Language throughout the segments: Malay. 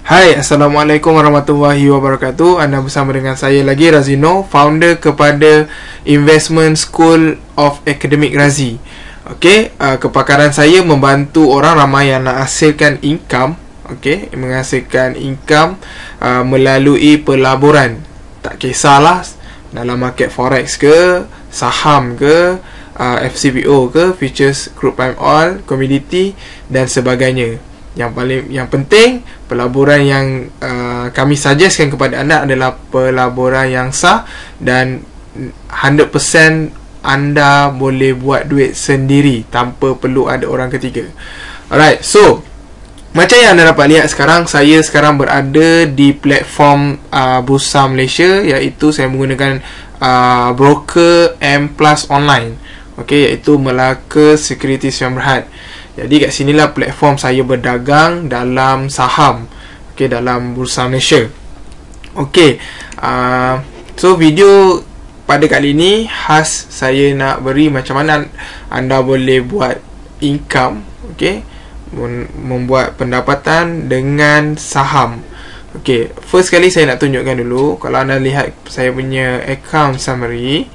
Hai, Assalamualaikum warahmatullahi wabarakatuh. Anda bersama dengan saya lagi, Razino, founder kepada Investment School of Academic Razi. Okey, kepakaran saya membantu orang ramai yang nak hasilkan income, menghasilkan income melalui pelaburan. Tak kisahlah dalam market forex ke, saham ke, FCPO ke, futures, crude palm oil, commodity dan sebagainya. Yang penting pelaburan yang kami suggestkan kepada anda adalah pelaburan yang sah dan 100% anda boleh buat duit sendiri tanpa perlu ada orang ketiga. Alright, so macam yang anda dapat lihat sekarang, saya sekarang berada di platform Bursa Malaysia, iaitu saya menggunakan broker M Plus Online, iaitu Melaka Securities Sdn Bhd. Jadi kat sinilah platform saya berdagang dalam saham, dalam Bursa Malaysia. So video pada kali ini khas saya nak beri macam mana anda boleh buat income, membuat pendapatan dengan saham. First kali saya nak tunjukkan dulu. Kalau anda lihat saya punya account summary,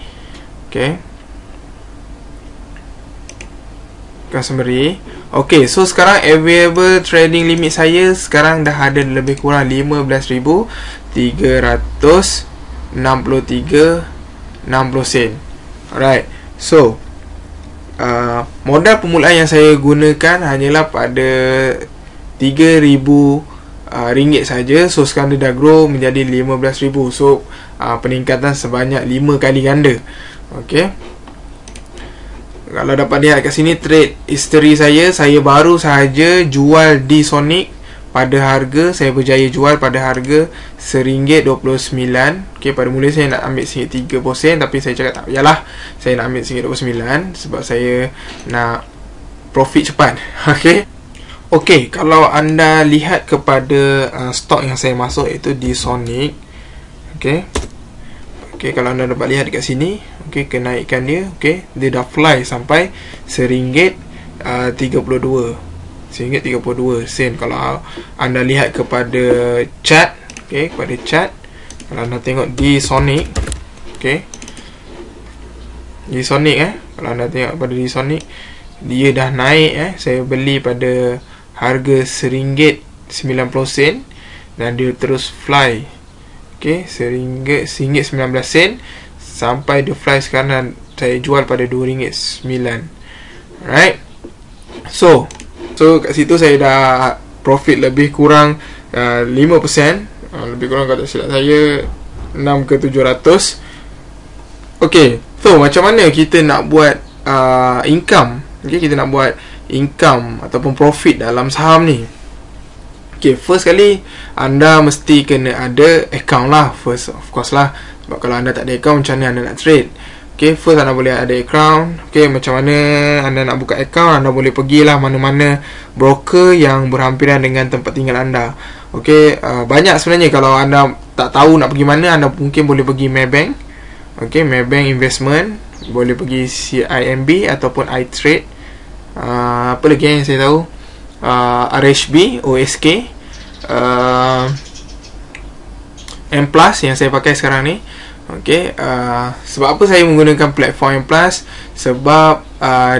so sekarang available trading limit saya sekarang dah ada lebih kurang 15,363.60 sen. Alright, so modal permulaan yang saya gunakan hanyalah pada RM3,000 saja. So sekarang dia dah grow menjadi 15,000. So peningkatan sebanyak 5 kali ganda. Kalau dapat lihat kat sini trade history saya baru sahaja jual di Sonic pada harga, saya berjaya jual pada harga RM1.29. Pada mula saya nak ambil RM30, tapi saya cakap tak payahlah, saya nak ambil RM29 sebab saya nak profit cepat. Kalau anda lihat kepada stok yang saya masuk, iaitu di Sonic. Kalau anda dapat lihat dekat sini, kenaikan dia, dia dah fly sampai RM1.32 sen. Kalau anda lihat kepada chart, kalau anda tengok di Sonic, kalau anda tengok pada di Sonic, dia dah naik. Saya beli pada harga RM1.90 dan dia terus fly, RM1.19 sampai dia fly sekarang saya jual pada RM2.09. Alright, so kat situ saya dah profit lebih kurang 5%, lebih kurang, kalau tak silap saya 6 ke 700. So macam mana kita nak buat income, kita nak buat income ataupun profit dalam saham ni? First kali anda mesti kena ada account lah. First, of course lah, sebab kalau anda tak ada account, macam mana anda nak trade? First anda boleh ada account. Macam mana anda nak buka account? Anda boleh pergilah mana-mana broker yang berhampiran dengan tempat tinggal anda. Banyak sebenarnya. Kalau anda tak tahu nak pergi mana, anda mungkin boleh pergi Maybank, Maybank Investment, boleh pergi CIMB ataupun iTrade. Apa lagi yang saya tahu? RHB, OSK, M Plus yang saya pakai sekarang ni. Sebab apa saya menggunakan platform M Plus? Sebab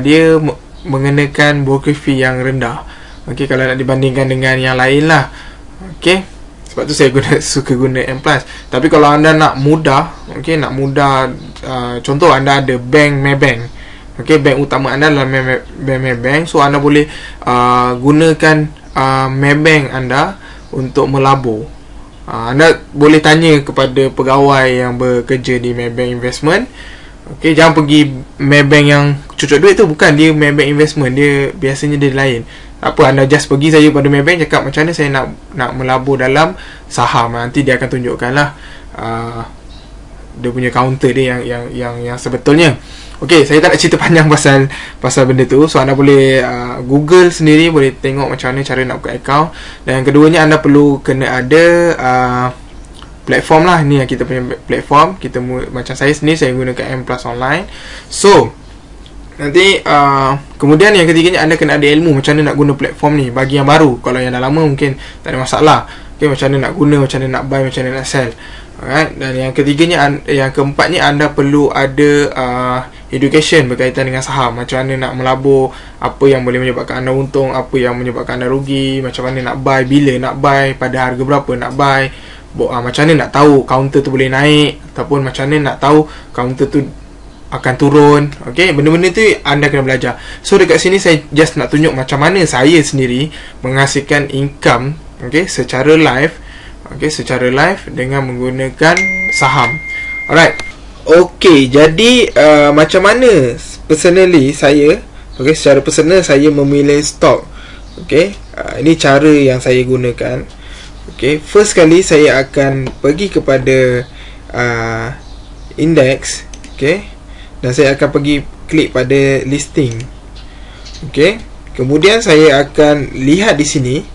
dia mengenakan broker fee yang rendah. Kalau nak dibandingkan dengan yang lain lah. Sebab tu saya suka guna M Plus. Tapi kalau anda nak mudah, contoh anda ada bank Maybank, bank utama anda adalah Maybank. So anda boleh gunakan Maybank anda untuk melabur. Anda boleh tanya kepada pegawai yang bekerja di Maybank Investment. Jangan pergi Maybank yang cucuk duit tu, bukan, dia Maybank Investment, dia biasanya dia lain. Apa, anda just pergi saja pada Maybank, cakap macam mana saya nak melabur dalam saham. Nanti dia akan tunjukkan lah dia punya counter dia yang sebetulnya. Saya tak nak cerita panjang pasal benda tu. So anda boleh Google sendiri, boleh tengok macam mana cara nak buka account. Dan yang keduanya, anda perlu kena ada platform lah. Ni kita punya platform. Macam saya sendiri, saya gunakan M Plus Online. So nanti kemudian yang ketiganya, anda kena ada ilmu macam mana nak guna platform ni. Bagi yang baru, kalau yang dah lama mungkin tak ada masalah. Okay, macam mana nak guna, macam mana nak buy, macam mana nak sell. Alright. Dan yang ketiganya, yang keempatnya, anda perlu ada education berkaitan dengan saham. Macam mana nak melabur, apa yang boleh menyebabkan anda untung, apa yang menyebabkan anda rugi, macam mana nak buy, bila nak buy, pada harga berapa nak buy, macam mana nak tahu counter tu boleh naik, ataupun macam mana nak tahu counter tu akan turun. Okay, benda-benda tu anda kena belajar. So dekat sini saya just nak tunjuk macam mana saya sendiri menghasilkan income, okay, secara live, okay, secara live dengan menggunakan saham. Alright. Okay, jadi macam mana personally saya, okay, secara personal saya memilih stok. Okay, ini cara yang saya gunakan. Okay, first kali saya akan pergi kepada index, okay, dan saya akan pergi klik pada listing. Okay, kemudian saya akan lihat di sini.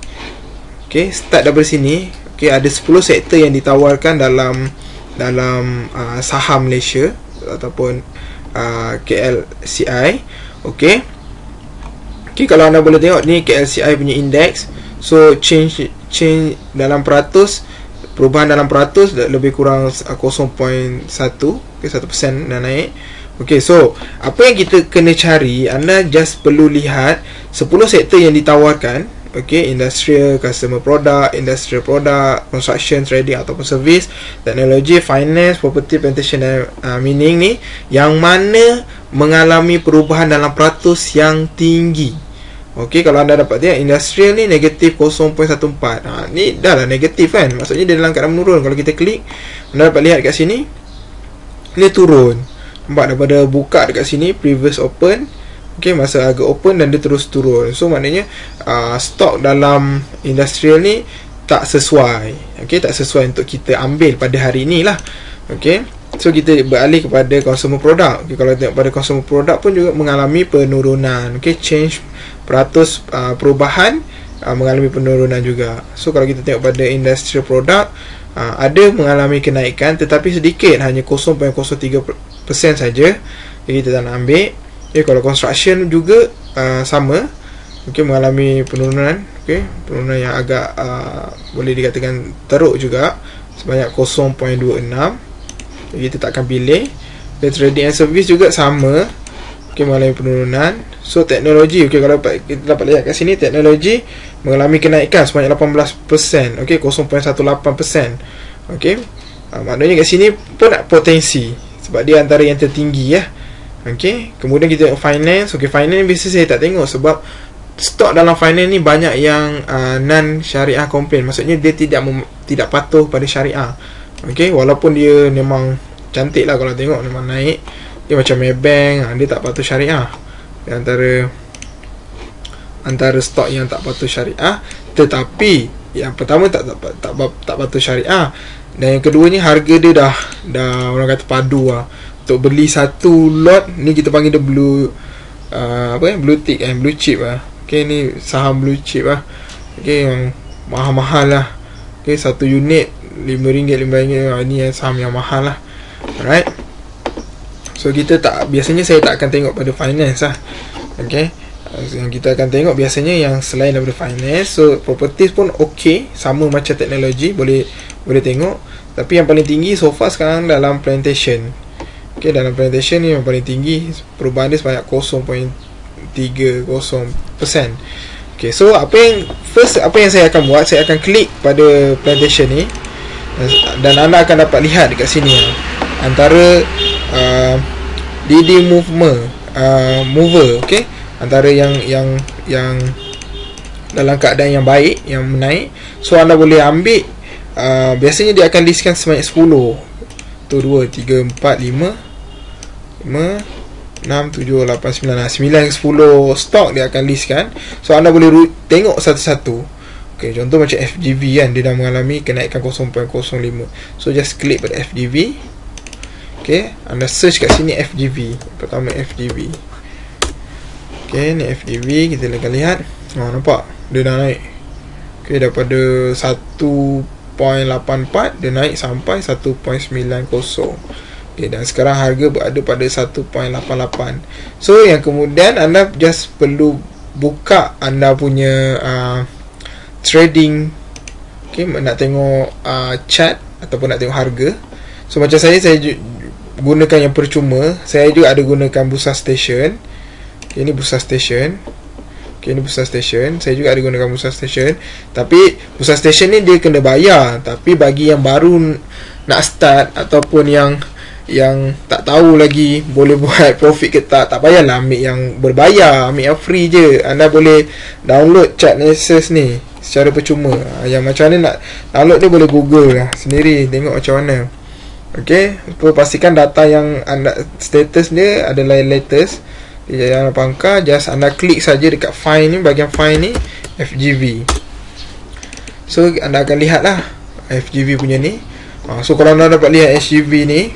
Okay, start daripada sini. Okay, ada 10 sektor yang ditawarkan dalam saham Malaysia ataupun KLCI. Okay, kalau anda boleh tengok ni KLCI punya index. So change dalam peratus, perubahan dalam peratus lebih kurang 0.1, okay, 1% dah naik. Okay, so apa yang kita kena cari, anda just perlu lihat 10 sektor yang ditawarkan. Okay, industrial, customer product, industrial product, construction, trading ataupun service, teknologi, finance, property, plantation dan mining ni, yang mana mengalami perubahan dalam peratus yang tinggi. Okay, kalau anda dapat tengok industrial ni negatif 0.14. Ni dah lah negatif kan, maksudnya dia dalam keadaan menurun. Kalau kita klik, anda dapat lihat kat sini, dia turun. Nampak daripada buka dekat sini, previous open, okay, masa harga open, dan dia terus turun. So maknanya stok dalam industrial ni tak sesuai. Okay, tak sesuai untuk kita ambil pada hari ni lah. Okay, so kita beralih kepada consumer product. Okay, kalau tengok pada consumer product pun juga mengalami penurunan. Okay, change peratus perubahan mengalami penurunan juga. So kalau kita tengok pada industrial product, ada mengalami kenaikan tetapi sedikit, hanya 0.03% saja. Okay, kita tak nak ambil. Okay, kalau construction juga sama, okay, mengalami penurunan. Okay, penurunan yang agak boleh dikatakan teruk juga, sebanyak 0.26. Okay, kita tak akan pilih. Okay, trading and service juga sama, okay, mengalami penurunan. So teknologi, okay, kalau kita dapat lihat kat sini, teknologi mengalami kenaikan sebanyak 18%, okay, 0.18%. Okay, maknanya kat sini pun nak potensi, sebab dia antara yang tertinggi ya. Okay, kemudian kita tengok finance. Okay, finance biasa saya tak tengok sebab stok dalam finance ni banyak yang non syariah complain. Maksudnya dia tidak patuh pada syariah. Okay, walaupun dia memang cantik lah kalau tengok, memang naik. Dia macam Maybank, dia tak patuh syariah. Dia antara stok yang tak patuh syariah. Tetapi yang pertama tak patuh syariah, dan yang keduanya harga dia dah orang kata padu lah. Untuk beli satu lot ni, kita panggil dia blue blue tick blue chip lah. Okay, ni saham blue chip lah. Okay, yang mahal-mahal lah. Okay, satu unit RM5, RM5. Ni yang saham yang mahal lah. Alright. So kita biasanya saya tak akan tengok pada finance lah. Okay, yang kita akan tengok biasanya yang selain daripada finance. So properties pun okay, sama macam teknologi, boleh tengok. Tapi yang paling tinggi so far sekarang dalam plantation. Okay, dalam plantation ni yang paling tinggi, perubahan dia sebanyak 0.30%. Okay, so apa yang saya akan buat, saya akan klik pada plantation ni, dan anda akan dapat lihat dekat sini antara DD mover, okay, antara yang dalam keadaan yang baik, yang menaik. So anda boleh ambil, biasanya dia akan listkan sebanyak 10. 1, 2, 3, 4, 5, 6, 7, 8, 9, 10 stok dia akan listkan. So anda boleh tengok satu-satu. Okay, contoh macam FGV kan, dia dah mengalami kenaikan 0.05. So just klik pada FGV. Okay, anda search kat sini FGV. Pertama FGV. Okay, ni FGV, kita akan lihat. Nampak dia dah naik. Okay, daripada 1.84 dia naik sampai 1.90. Okay, dan sekarang harga berada pada 1.88. So yang kemudian anda just perlu buka anda punya trading Okay, nak tengok chart ataupun nak tengok harga. So macam saya gunakan yang percuma. Saya juga ada gunakan Bursa Station. Okay, ini Bursa Station. Okay, ini Bursa Station. Saya juga ada gunakan Bursa Station. Tapi Bursa Station ni dia kena bayar. Tapi bagi yang baru nak start ataupun yang tak tahu lagi boleh buat profit ke tak payahlah ambil yang berbayar, ambil yang free je. Anda boleh download Chartnalysis ni secara percuma. Yang macam mana nak download dia boleh google lah sendiri, tengok macam mana. Okay, pastikan data yang anda status dia adalah latest. Jangan pangkar, just anda klik saja dekat file ni, bahagian file ni FGV. So anda akan lihat lah FGV punya ni. So kalau anda dapat lihat FGV ni,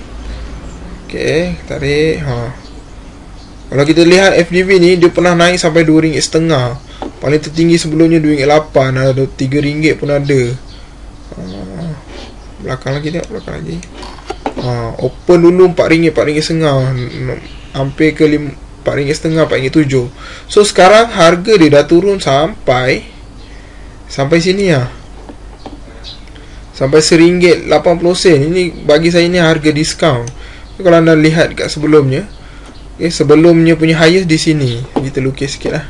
okay, tarik. Kalau kita lihat FGV ni, dia pernah naik sampai RM2.5. Paling tertinggi sebelumnya RM2.8, ada RM3 pun ada. Belakang lagi, tengok belakang lagi. Open dulu RM4, RM4.5, hampir ke RM4.5, RM4.7. So sekarang harga dia dah turun sampai sini lah, sampai RM1.80. Ini bagi saya ni harga diskaun. Kalau anda lihat kat sebelumnya, okay, sebelumnya punya highest di sini. Kita lukis sikit lah.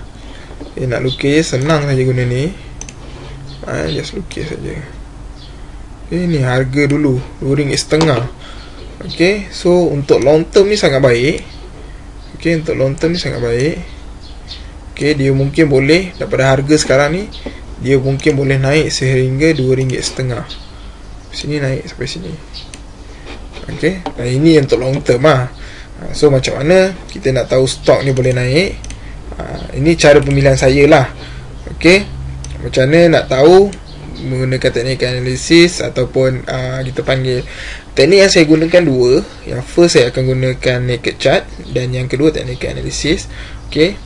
Nak lukis senang saja guna ni. Just lukis saja. Okay, ni harga dulu RM2.5. Okay, so untuk long term ni sangat baik. Okay, untuk long term ni sangat baik. Okay, dia mungkin boleh daripada harga sekarang ni, dia mungkin boleh naik sehingga RM2.5. Sini naik sampai sini. Okay, ini untuk long term lah. So macam mana kita nak tahu stok ni boleh naik? Ini cara pemilihan saya lah. Okay, macam mana nak tahu menggunakan teknik analisis ataupun kita panggil teknik yang saya gunakan dua. Yang first saya akan gunakan naked chart, dan yang kedua teknik analisis. Okay,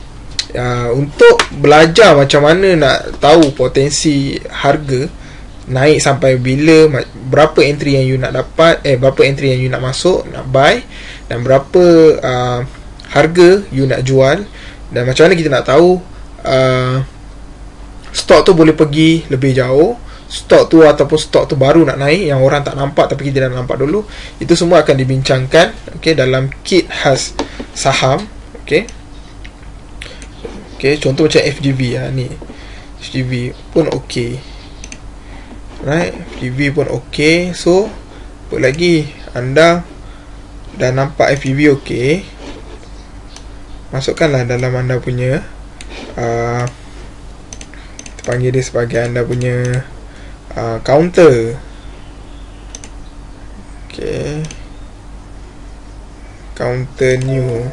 untuk belajar macam mana nak tahu potensi harga naik sampai bila, berapa entry yang you nak dapat, berapa entry yang you nak masuk, nak buy, dan berapa harga you nak jual, dan macam mana kita nak tahu stok tu boleh pergi lebih jauh, stok tu ataupun stok tu baru nak naik yang orang tak nampak tapi kita dah nampak dulu. Itu semua akan dibincangkan, okay, dalam kit khas saham. Okay, contoh macam FGV ni, FGV pun okay, right? FGV pun okay. So apa lagi, anda dah nampak FGV okay, masukkanlah dalam anda punya kita panggil dia sebagai anda punya counter. Okay, counter new.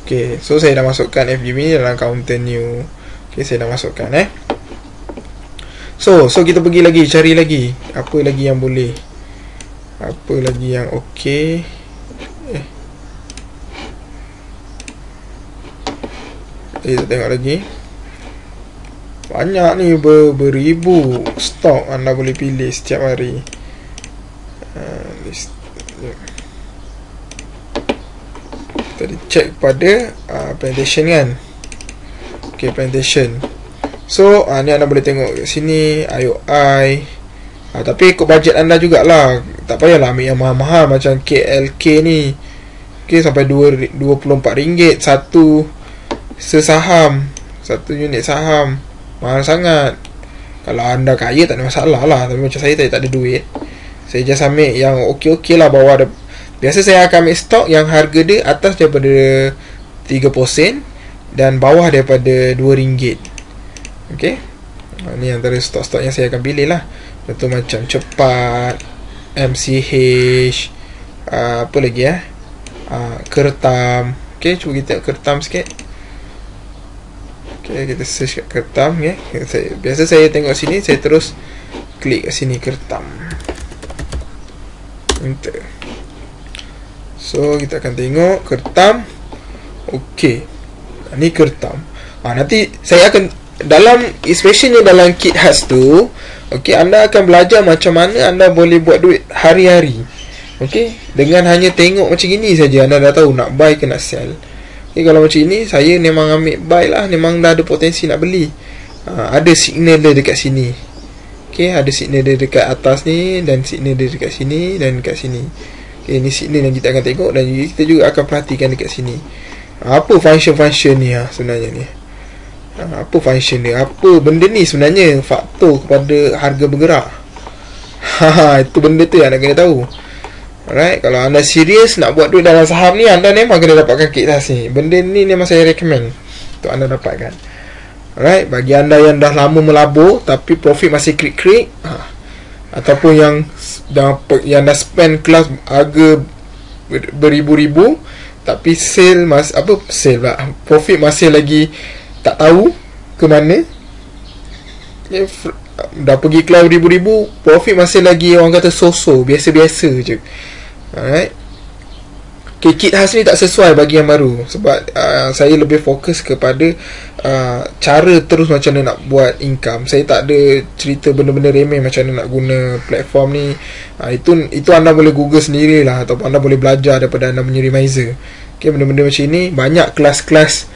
Okay, so saya dah masukkan FGV ni dalam counter new. Okay, saya dah masukkan So kita pergi lagi, cari lagi apa lagi yang boleh, apa lagi yang okey. Kita tengok lagi. Banyak ni, beribu stok anda boleh pilih setiap hari. Kita check pada presentation kan. Okay, presentation. So ni anda boleh tengok kat sini IOI. Tapi ikut bajet anda jugalah. Tak payahlah ambil yang mahal-mahal macam KLK ni. Okay, sampai RM24 satu sesaham, satu unit saham. Mahal sangat. Kalau anda kaya tak ada masalah lah. Tapi macam saya tak ada duit, saya just ambil yang okey-okey lah. Bawah ada, biasa saya akan ambil stok yang harga dia atas daripada 30% dan bawah daripada RM2. Okay, ni antara stok-stok yang saya akan pilih lah. Contoh macam Cepat, MCH, apa lagi Kertam. Okay, cuba kita tengok Kertam sikit. Okay, kita search kat Kertam. Biasa saya tengok sini, saya terus klik kat sini Kertam, enter. So kita akan tengok Kertam. Okay, ni Kertam. Nanti saya akan dalam, especially dalam kit khas tu, okay, anda akan belajar macam mana anda boleh buat duit hari-hari. Okay, dengan hanya tengok macam ini saja anda dah tahu nak buy ke nak sell. Okay, kalau macam ini saya memang ambil buy lah, memang dah ada potensi nak beli. Ada signal dia dekat sini. Okay, ada signal dia dekat atas ni, dan signal dia dekat sini, dan dekat sini. Okay, ni signal yang kita akan tengok, dan kita juga akan perhatikan dekat sini. Apa function ni sebenarnya ni? Apa function dia? Apa benda ni sebenarnya faktor kepada harga bergerak? Itu benda tu yang anda kena tahu. Alright, kalau anda serius nak buat duit dalam saham ni, anda memang kena dapatkan kit tas ni. Benda ni memang saya recommend untuk anda dapatkan. Alright, bagi anda yang dah lama melabur tapi profit masih krik-krik, ataupun yang dah spend kelas harga beribu-ribu tapi profit masih lagi tak tahu ke mana. Dah pergi kelas ribu-ribu, profit masih lagi orang kata so-so, biasa-biasa je. Alright. Okay, kit khas ni tak sesuai bagi yang baru. Sebab saya lebih fokus kepada cara terus macam mana nak buat income. Saya tak ada cerita benda-benda remeh macam mana nak guna platform ni. Itu anda boleh google sendirilah, ataupun anda boleh belajar daripada anda punya Remizer. Okay, benda-benda macam ni banyak kelas-kelas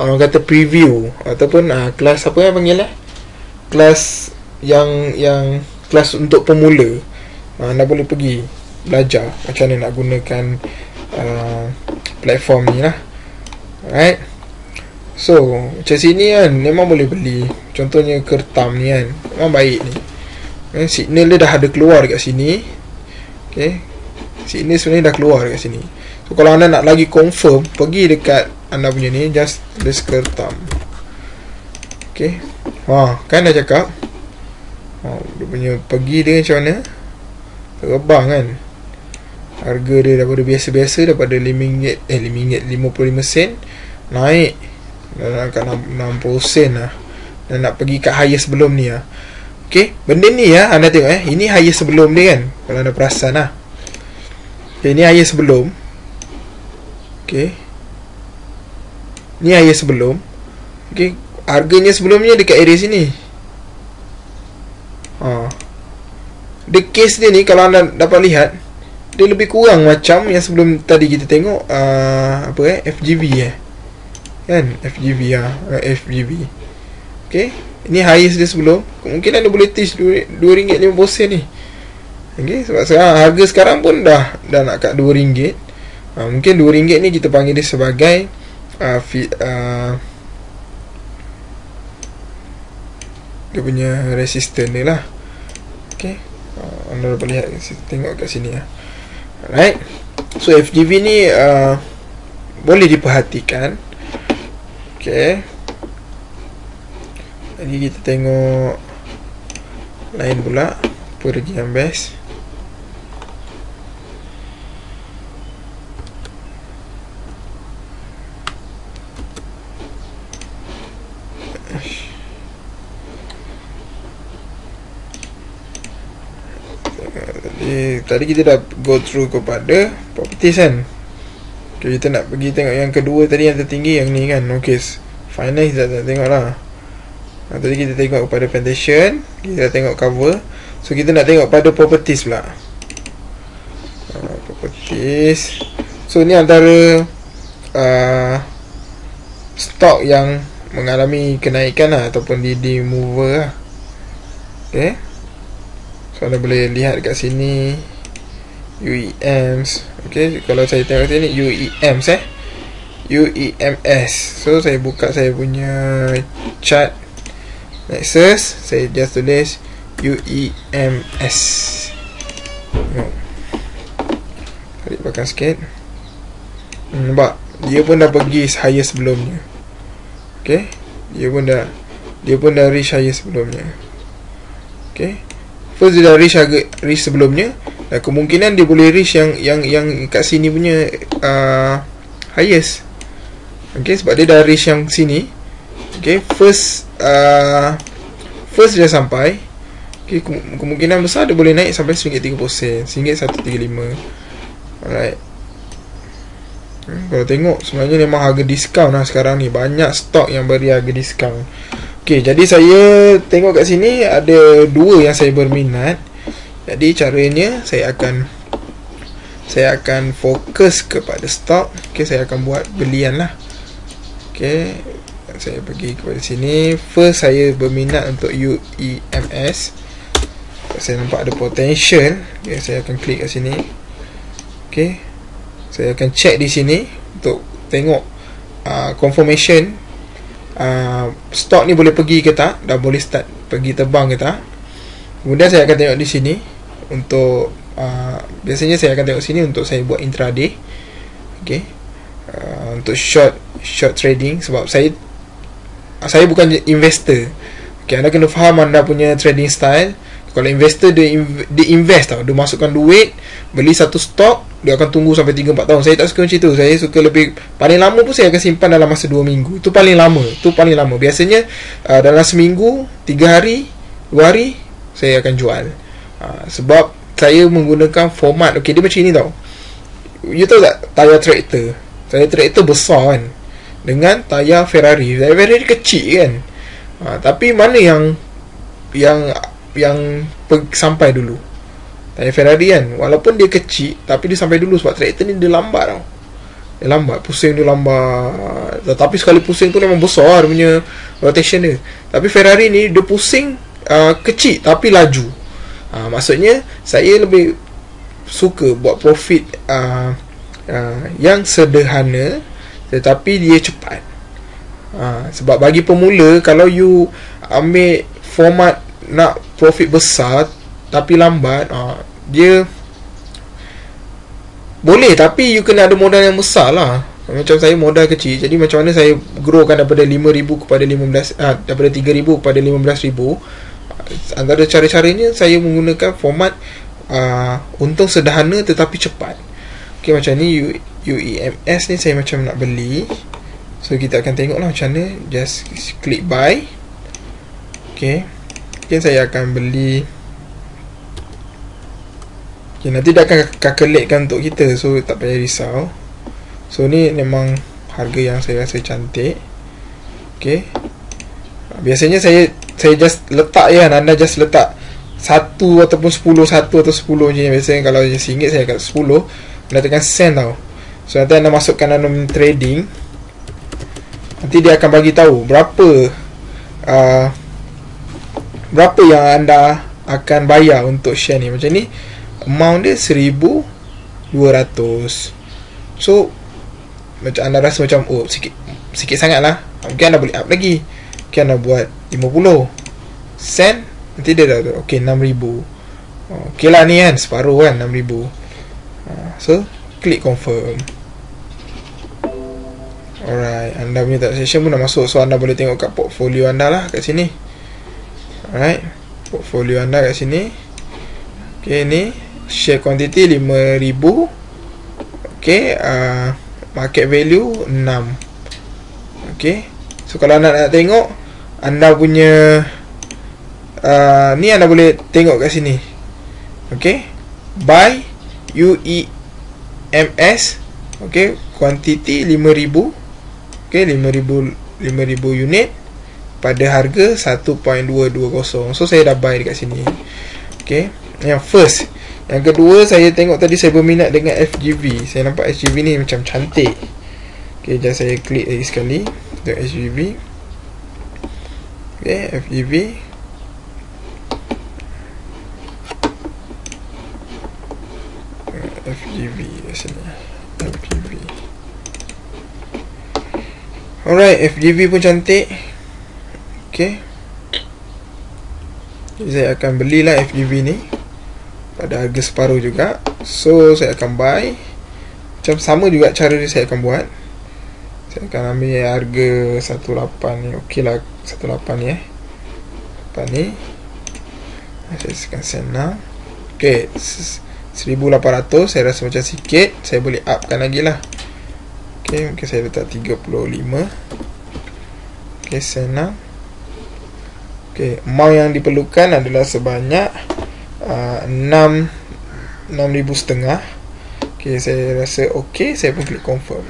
orang kata preview, ataupun kelas apa yang panggil kelas yang kelas untuk pemula. Anda boleh pergi belajar macam mana nak gunakan platform ni lah. Alright. So macam sini kan memang boleh beli. Contohnya kertam ni kan, memang baik ni. Signal dia dah ada keluar dekat sini. Okay, signal sebenarnya dah keluar dekat sini. So kalau anda nak lagi confirm, pergi dekat anda punya ni, just list kertam. Okay, kan dah cakap dia punya pergi dia macam mana, terbang kan. Harga dia daripada biasa-biasa, daripada RM5 55 sen naik kat 60 sen lah, dan nak pergi kat highest sebelum ni lah. Okay, benda ni anda tengok ini highest sebelum dia kan, kalau anda perasan lah. Okay, ini highest sebelum. Okay, ni highest sebelum. Okay, harganya sebelumnya dekat area sini. The case dia ni, kalau anda dapat lihat, dia lebih kurang macam yang sebelum tadi kita tengok FGV kan, FGV FGV. Okay, ini highest dia sebelum. Kemungkinan dia boleh teach RM2.50 ni. Okay, sebab sekarang harga sekarang pun dah nak kat RM2. Mungkin RM2 ni kita panggil dia sebagai dia punya resistance dia lah. Okay, anda dapat lihat, tengok kat sini lah. Alright. So FGV ni boleh diperhatikan. Okay, lagi kita tengok lain pula, apa lagi yang best. Tadi kita dah go through kepada properties kan. Okay, kita nak pergi tengok yang kedua tadi, yang tertinggi, yang ni kan. Okay, finance dah tengok lah. Tadi kita tengok kepada plantation, kita dah tengok cover. So kita nak tengok pada properties pula. Properties. So ni antara stok yang mengalami kenaikan lah, ataupun di mover lah. Okay, so anda boleh lihat kat sini UEMs. Okay, kalau saya tengok sini UEMs UEMS. So saya buka saya punya chart Nexus, saya just tulis UEMS. Tarik belakang sikit. Nampak, dia pun dah pergi higher sebelumnya. Okay, dia pun dah reach higher sebelumnya. Okay, first dia dah reach sebelumnya, dan kemungkinan dia boleh reach yang kat sini punya highest. Okay, sebab dia dah reach yang sini. Okay, first dia sampai. Okay, kemungkinan besar dia boleh naik sampai RM1.30, RM1.135. Alright. Kalau tengok, sebenarnya memang harga diskaun lah sekarang ni. Banyak stok yang beri harga diskaun. Okay, jadi saya tengok kat sini ada dua yang saya berminat. Jadi caranya saya akan fokus kepada stok. Okay, saya akan buat belian lah. Okay, Saya pergi kepada sini. First saya berminat untuk UEMS. Saya nampak ada potential. Okay, saya akan klik kat sini. Okay, saya akan check di sini untuk tengok confirmation stock ni boleh pergi ke tak, dah boleh start pergi terbang ke tak. Kemudian saya akan tengok di sini untuk biasanya saya akan tengok sini untuk saya buat intraday. Okay, untuk short trading, sebab saya bukan investor. Okay, anda kena faham anda punya trading style. Kalau investor dia invest tau, dia masukkan duit, beli satu stok, dia akan tunggu sampai 3-4 tahun. Saya tak suka macam tu. Saya suka lebih, paling lama pun saya akan simpan dalam masa 2 minggu. Itu paling lama. Biasanya dalam seminggu, 3 hari, 2 hari saya akan jual. Sebab saya menggunakan format, okay, dia macam ni tau. You tahu tak tayar traktor? Tayar traktor besar kan, dengan tayar Ferrari. Tayar Ferrari kecil kan, tapi mana yang sampai dulu? Tayar Ferrari kan, walaupun dia kecil, tapi dia sampai dulu. Sebab traktor ni dia lambat tau. Dia lambat, pusing dia lambat. Tapi sekali pusing tu memang besar punya rotation dia. Tapi Ferrari ni dia pusing kecil tapi laju. Maksudnya saya lebih suka buat profit yang sederhana tetapi dia cepat. Sebab bagi pemula, kalau you ambil format nak profit besar tapi lambat, dia boleh, tapi you kena ada modal yang besar lah. Macam saya modal kecil, jadi macam mana saya growkan daripada 5,000 kepada 15, daripada 3,000 kepada 15,000. Antara cara-caranya saya menggunakan format untung sederhana tetapi cepat. Okay, macam ni UEMS ni saya macam nak beli. So kita akan tengok lah macam mana. Just klik buy. Okay, saya akan beli. Okay, nanti dia akan calculatekan untuk kita, so tak payah risau. So ni memang harga yang saya rasa cantik. Okay, biasanya saya just letak je kan. Anda just letak 1 ataupun 10, 1 atau 10 je. Biasanya kalau RM1 saya akan 10. Anda tekan send tau. So nanti anda masukkan dalam trading, nanti dia akan bagi tahu berapa yang anda akan bayar untuk share ni. Macam ni, amount dia 1,200. So macam anda rasa macam sikit sangat lah. Mungkin anda boleh up lagi. Mungkin anda buat 50, send, nanti dia dah okay 6,000. Okay lah ni kan, separuh kan, 6,000. So klik confirm. Alright, anda punya transaction pun dah masuk. So anda boleh tengok kat portfolio anda lah kat sini. Alright, portfolio anda kat sini. Okay, ni share quantity 5,000. Okay, market value 6. Okay, so kalau anda nak tengok anda punya ni, anda boleh tengok kat sini. Okay, buy UEMS. Okay, quantity 5,000. Okay, 5,000 unit pada harga 1.220. So saya dah buy dekat sini. Okay, yang first. Yang kedua, saya tengok tadi saya berminat dengan FGV. Saya nampak FGV ni macam cantik. Okay, just saya klik lagi sekali untuk FGV. Okay, FGV. FGV kat sini. FGV. Alright, FGV pun cantik. Okay, saya akan belilah FGV ni pada harga separuh juga. So saya akan buy. Macam sama juga cara dia saya akan buat. Saya akan ambil harga 18 ni. Ok lah 18 ni 18 ni. Saya akan send now. Ok, 1,800. Saya rasa macam sikit. Saya boleh upkan lagi lah. Ok, mungkin saya letak 35. Ok, send now. Ok, amount yang diperlukan adalah sebanyak 6,500. Ok, saya rasa ok. Saya pun klik confirm.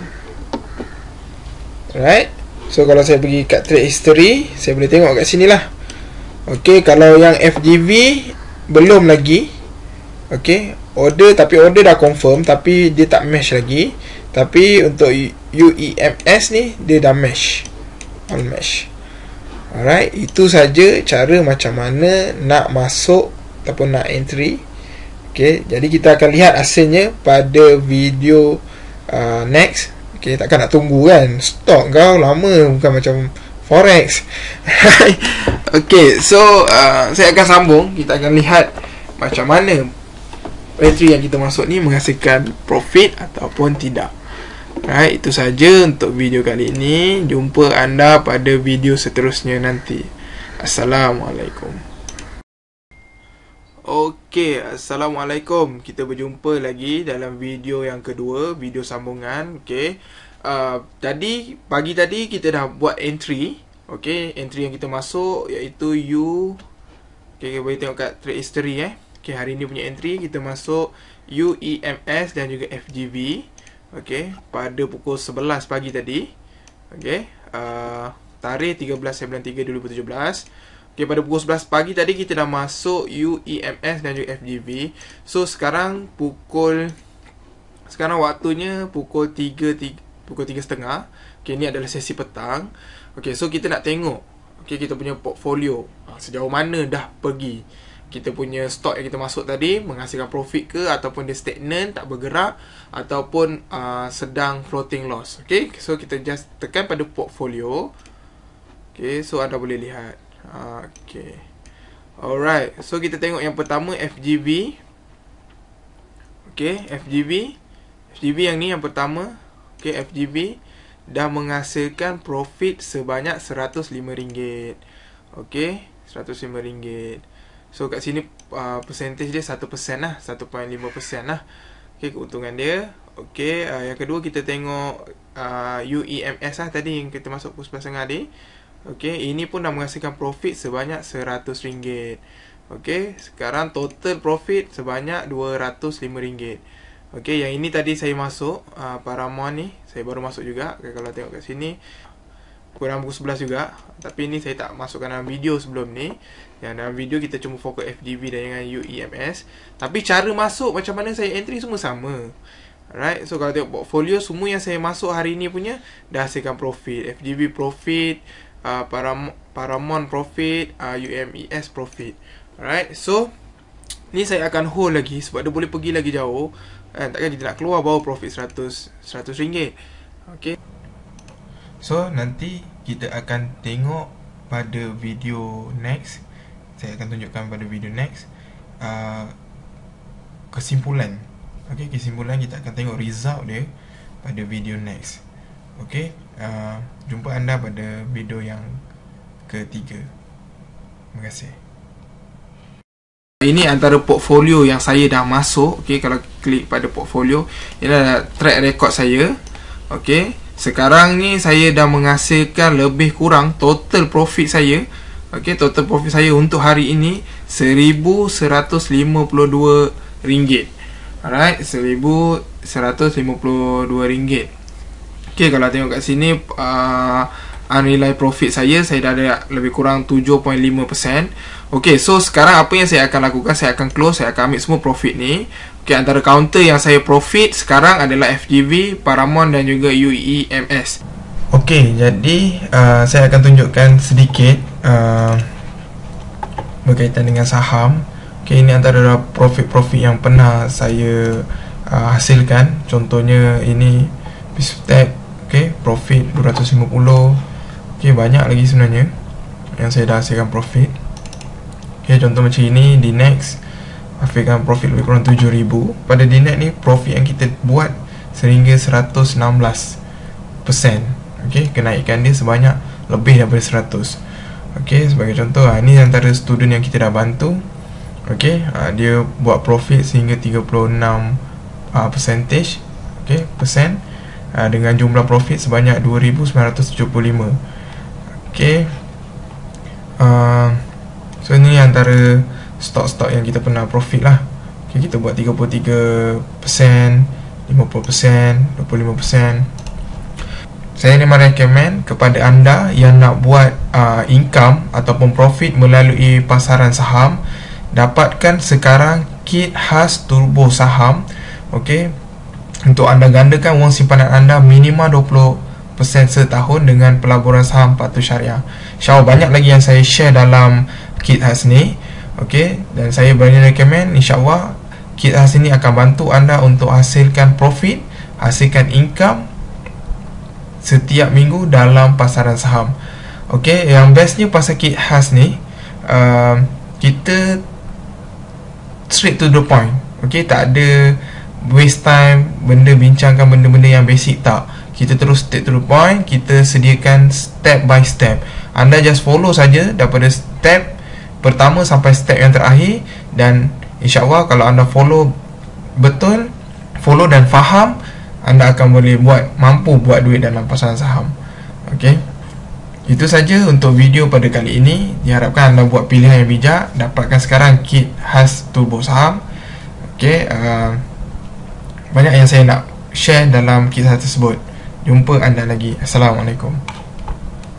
Alright, so kalau saya pergi kat trade history, saya boleh tengok kat sini lah. Ok, kalau yang FGV belum lagi. Ok, order, tapi order dah confirm, tapi dia tak match lagi. Tapi untuk UEMS ni dia dah match. all match. Alright, itu saja cara macam mana nak masuk ataupun nak entry. Okay, jadi kita akan lihat hasilnya pada video next. Okay, takkan nak tunggu kan, stok kau lama, bukan macam forex. Okay, so saya akan sambung. Kita akan lihat macam mana entry yang kita masuk ni menghasilkan profit ataupun tidak. Right, itu saja untuk video kali ini. Jumpa anda pada video seterusnya nanti. Assalamualaikum. Okey, Assalamualaikum. Kita berjumpa lagi dalam video yang kedua, video sambungan. Okey, tadi pagi tadi kita dah buat entry. Okey, entry yang kita masuk iaitu okey, boleh tengok kat trade history Okey, hari ni punya entry kita masuk UEMS dan juga FGV. Okey, pada pukul 11 pagi tadi. Okey, tarikh 13/9/2017. Okey, pada pukul 11 pagi tadi kita dah masuk UEMS dan juga FGV. So sekarang waktunya pukul 3.30. Okey, ni adalah sesi petang. Okey, so kita nak tengok kita punya portfolio sejauh mana dah pergi. Kita punya stok yang kita masuk tadi menghasilkan profit ke, ataupun dia stagnan, tak bergerak, ataupun sedang floating loss. Okay, so kita just tekan pada portfolio. Okay, so anda boleh lihat. Okay, alright, so kita tengok yang pertama FGV. Okay, FGV yang ni yang pertama. Okay, FGV dah menghasilkan profit sebanyak RM105. Okay, RM105. So kat sini percentage dia 1% lah, 1.5% lah. Okay, keuntungan dia. Okay, yang kedua kita tengok UEMS lah, tadi yang kita masuk pukul 11.30 tadi. Okay, ini pun dah menghasilkan profit sebanyak RM100. Okay, sekarang total profit sebanyak RM205. Okay, yang ini tadi saya masuk Paramount ni, saya baru masuk juga. Okay, kalau tengok kat sini kurang pukul 11 juga. Tapi ni saya tak masukkan dalam video sebelum ni. Yang dalam video kita cuma fokus FGV dan dengan UEMS. Tapi cara masuk macam mana saya entry semua sama. Alright, so kalau tengok portfolio, semua yang saya masuk hari ni punya dah hasilkan profit. FGV profit, Paramount profit, UMES profit. Alright, so ni saya akan hold lagi sebab dia boleh pergi lagi jauh. Takkan kita nak keluar bawa profit RM100. Okay, so nanti kita akan tengok pada video next. Saya akan tunjukkan pada video next kesimpulan. Okay, kesimpulan kita akan tengok result dia pada video next. Okay, jumpa anda pada video yang ketiga. Terima kasih. Ini antara portfolio yang saya dah masuk. Okay, kalau klik pada portfolio, ini adalah track record saya. Okay, sekarang ni saya dah menghasilkan lebih kurang total profit saya. Okay, total profit saya untuk hari ini RM1,152. Alright, RM1,152. Okay, kalau tengok kat sini unrealized profit saya dah ada lebih kurang 7.5%. Okay, so sekarang apa yang saya akan lakukan, saya akan close, saya akan ambil semua profit ni. Okay, antara counter yang saya profit sekarang adalah FGV, Paramount dan juga UEMS. Okay, jadi saya akan tunjukkan sedikit berkaitan dengan saham. Okay, ini antara profit-profit yang pernah saya hasilkan. Contohnya ini Bistek. Okay, profit 250. Okay, banyak lagi sebenarnya yang saya dah hasilkan profit. Okay, contoh macam ini DNEX hasilkan profit lebih kurang 7,000. Pada DNEX ni profit yang kita buat sehingga 116%. Okay, kenaikan dia sebanyak lebih daripada 100. Okay, sebagai contoh, ini antara student yang kita dah bantu. Okay, dia buat profit sehingga 36%. Okay, persen. Dengan jumlah profit sebanyak 2,975. Okay, so ini antara stok-stok yang kita pernah profit lah. Okay, kita buat 33%, 50%, 25%. Saya ni merekomen kepada anda yang nak buat income ataupun profit melalui pasaran saham, dapatkan sekarang kit khas turbo saham. Okey, untuk anda gandakan wang simpanan anda minimal 20% setahun dengan pelaburan saham patuh syariah. InsyaAllah banyak lagi yang saya share dalam kit khas ni. Okey, dan saya berani recommend, insyaAllah kit khas ini akan bantu anda untuk hasilkan profit, hasilkan income setiap minggu dalam pasaran saham. Okey, yang bestnya pasal kit khas ni, kita straight to the point. Okey, tak ada waste time bincangkan benda-benda yang basic, tak. Kita terus straight to the point. Kita sediakan step by step. Anda just follow saja daripada step pertama sampai step yang terakhir, dan insyaAllah kalau anda follow betul, follow dan faham, anda akan boleh mampu buat duit dalam pasaran saham. Okey, itu saja untuk video pada kali ini. Diharapkan anda buat pilihan yang bijak. Dapatkan sekarang kit khas turbo saham. Okey, banyak yang saya nak share dalam kisah tersebut. Jumpa anda lagi. Assalamualaikum.